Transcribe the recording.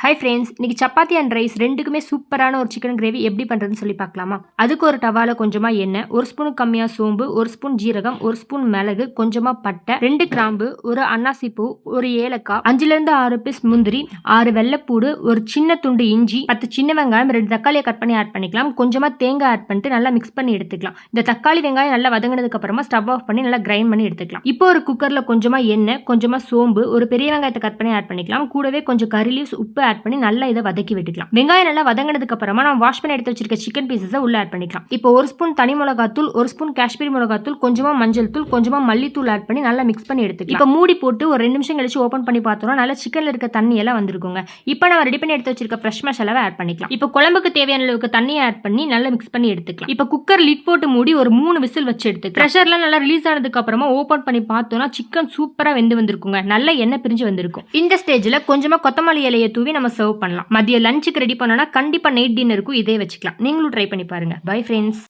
Hi friends, இன்னைக்கு chapati and rise ரெண்டுக்குமே சூப்பரான ஒரு சிக்கன் கிரேவி எப்படி பண்ணுறதுன்னு சொல்லி பார்க்கலாமா? அதுக்கு ஒரு டவாவில் கொஞ்சமாக எண்ணெய், ஒரு ஸ்பூன் கம்மியாக சோம்பு, ஒரு ஸ்பூன் ஜீரகம், ஒரு ஸ்பூன் மிளகு, கொஞ்சமாக பட்டை, 2 கிராம்பு, ஒரு அன்னாசி பூ, ஒரு ஏலக்காய், 5லேருந்து 6 பீஸ் முந்திரி, 6 வெள்ளைப்பூடு, ஒரு சின்ன துண்டு இஞ்சி, 10 சின்ன வெங்காயம், 2 தக்காளியை கட் பண்ணி ஆட் பண்ணிக்கலாம். கொஞ்சமாக தேங்காய் ஆட் பண்ணிட்டு நல்லா மிக்ஸ் பண்ணி எடுத்துக்கலாம். இந்த தக்காளி வெங்காயம் நல்லா வதங்கினதுக்கு அப்புறமா ஸ்டவ் ஆஃப் பண்ணி நல்லா கிரைண்ட் பண்ணி எடுத்துக்கலாம். இப்போ ஒரு குக்கரில் கொஞ்சமாக எண்ணெய், கொஞ்சமாக சோம்பு, ஒரு பெரிய வெங்காயத்தை கட் பண்ணி ஆட் பண்ணிக்கலாம். கூடவே கொஞ்சம் கறி லீவ்ஸ், உப்பு ஆட் பண்ணி நல்லா இதை வதக்கி விட்டுக்கலாம். வெங்காயம் நல்லா வதங்கினதுக்கு அப்புறமா நம்ம வாஷ் பண்ணி எடுத்து வச்சிருக்க சிக்கன் பீசஸை உள்ள ஆட் பண்ணிக்கலாம். இப்போ ஒரு ஸ்பூன் தனி மிளகாத்தூள், ஒரு ஸ்பூன் காஷ்மீரி மிளகாத்தூள், கொஞ்சமா மஞ்சள் தூள், கொஞ்சமா மல்லித்தூள் ஆட் பண்ணி நல்லா மிக்ஸ் பண்ணி எடுத்துக்கலாம். இப்போ மூடி போட்டு ஒரு 2 நிமிஷம் கழிச்சு ஓபன் பண்ணி பார்த்தோம்னா நல்லா சிக்கன்ல இருக்க தண்ணி எல்லாம் வந்திருக்குங்க. இப்போ நம்ம ரெடி பண்ணி எடுத்து வச்சிருக்க ஃப்ரெஷ் மசாலாவை ஆட் பண்ணிக்கலாம். இப்போ குழம்புக்கு தேவையான அளவுக்கு தண்ணியை ஆட் பண்ணி நல்லா மிக்ஸ் பண்ணி எடுத்துக்கலாம். இப்போ குக்கர் லிட் போட்டு மூடி ஒரு 3 விசில் வச்சு எடுத்துக்கலாம். ப்ரெஷர்லாம் நல்லா ரிலீஸ் ஆனதுக்கு அப்புறமா ஓபன் பண்ணி பார்த்தோம்னா சிக்கன் சூப்பரா வெந்து வந்திருக்குங்க. நல்ல எண்ணெய் பிரிஞ்சு வந்திருக்கும். இந்த ஸ்டேஜ்ல கொஞ்சமா கொத்தமல்லி இலையை தூவி நம்ம சர்வ் பண்ணலாம். மதிய லஞ்சுக்கு ரெடி பண்ணோம்னா கண்டிப்பா நைட் டின்னருக்கும் இதே வச்சுக்கலாம். நீங்களும் ட்ரை பண்ணி பாருங்க. Bye friends.